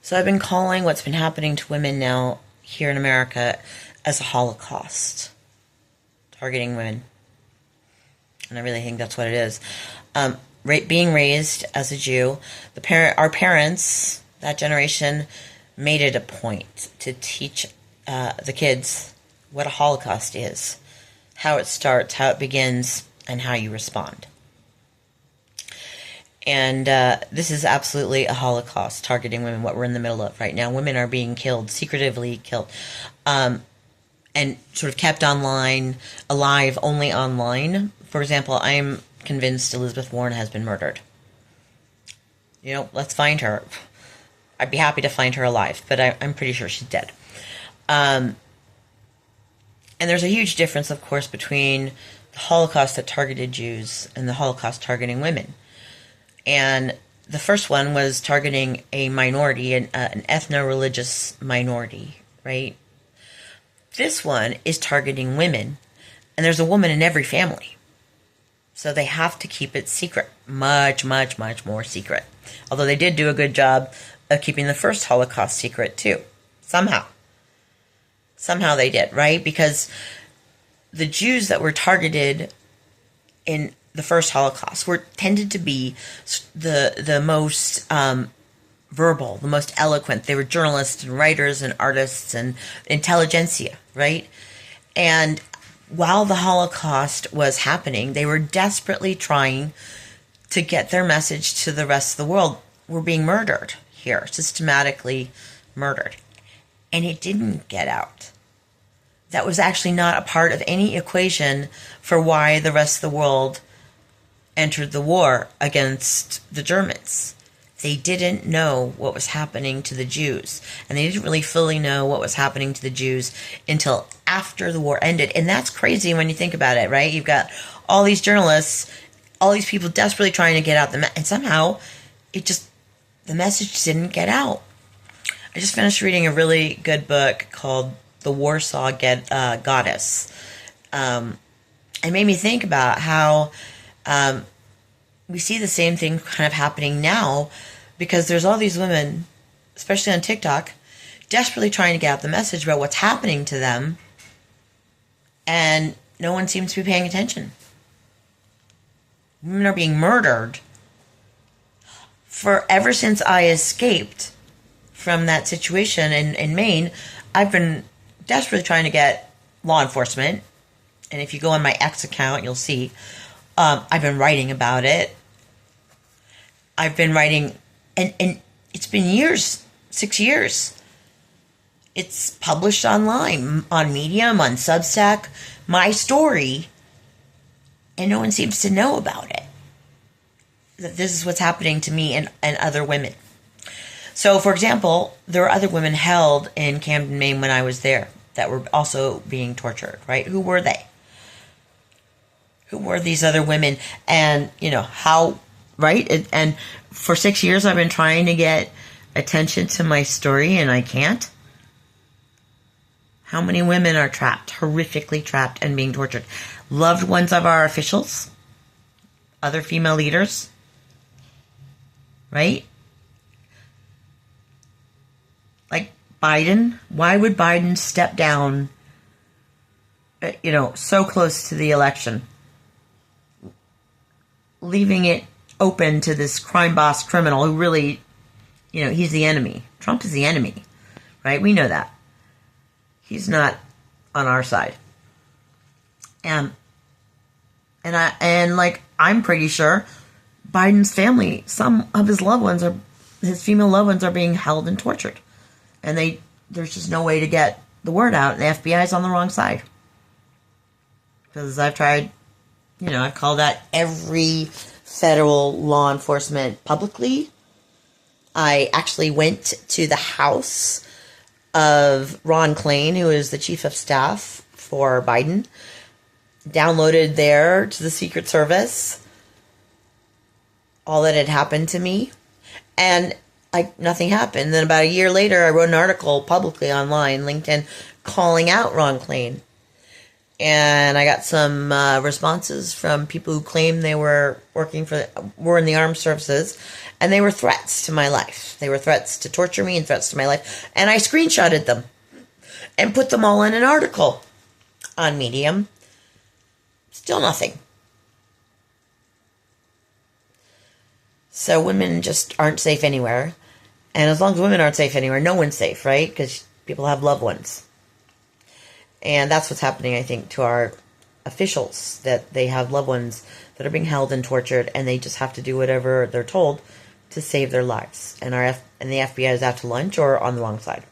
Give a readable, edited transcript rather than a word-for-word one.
So I've been calling what's been happening to women now here in America as a holocaust, targeting women. And I really think that's what it is. Being raised as a Jew, our parents, that generation, made it a point to teach the kids what a holocaust is, how it starts, how it begins, and how you respond. And this is absolutely a holocaust targeting women, what we're in the middle of right now. Women are being killed, secretively killed, and sort of kept alive only online. For example, I'm convinced Elizabeth Warren has been murdered. Let's find her. I'd be happy to find her alive, but I'm pretty sure she's dead. And there's a huge difference, of course, between the Holocaust that targeted Jews and the Holocaust targeting women. And the first one was targeting a minority, an ethno-religious minority, right? This one is targeting women, and there's a woman in every family. So they have to keep it secret, much, much, much more secret. Although they did do a good job of keeping the first Holocaust secret, too. Somehow they did, right? Because the Jews that were targeted in the first Holocaust tended to be the most verbal, the most eloquent. They were journalists and writers and artists and intelligentsia, right? And while the Holocaust was happening, they were desperately trying to get their message to the rest of the world. We're being murdered here, systematically murdered. And it didn't get out. That was actually not a part of any equation for why the rest of the world entered the war against the Germans. They didn't know what was happening to the Jews, and they didn't really fully know what was happening to the Jews until after the war ended. And that's crazy when you think about it, right? You've got all these journalists, all these people desperately trying to get out and somehow the message didn't get out. I just finished reading a really good book called The Warsaw Goddess. It made me think about how we see the same thing kind of happening now, because there's all these women, especially on TikTok, desperately trying to get out the message about what's happening to them, and no one seems to be paying attention. Women are being murdered. Ever since I escaped from that situation in Maine, I've been desperately trying to get law enforcement, and if you go on my X account, you'll see I've been writing about it. I've been writing, and it's been years, 6 years. It's published online, on Medium, on Substack, my story, and no one seems to know about it. That this is what's happening to me and other women. So, for example, there were other women held in Camden, Maine when I was there that were also being tortured, right? Who were they? Who were these other women? And, how, right? And for 6 years, I've been trying to get attention to my story, and I can't. How many women are trapped, horrifically trapped and being tortured? Loved ones of our officials, other female leaders, right? Like Biden. Why would Biden step down, so close to the election, leaving it open to this crime boss criminal who really, he's the enemy. Trump is the enemy, right? We know that. He's not on our side. I'm pretty sure Biden's family, some of his female loved ones are being held and tortured. And there's just no way to get the word out, and the FBI's on the wrong side. Because I've tried, I've called out every federal law enforcement publicly. I actually went to the house of Ron Klain, who is the chief of staff for Biden, downloaded there to the Secret Service all that had happened to me, and nothing happened. Then about a year later, I wrote an article publicly online, LinkedIn, calling out Ron Klain. And I got some responses from people who claimed they were were in the armed services, and they were threats to my life. They were threats to torture me and threats to my life. And I screenshotted them and put them all in an article on Medium. Still nothing. So women just aren't safe anywhere. And as long as women aren't safe anywhere, no one's safe, right? Because people have loved ones. And that's what's happening, I think, to our officials, that they have loved ones that are being held and tortured, and they just have to do whatever they're told to save their lives. And the FBI is out to lunch or on the wrong side.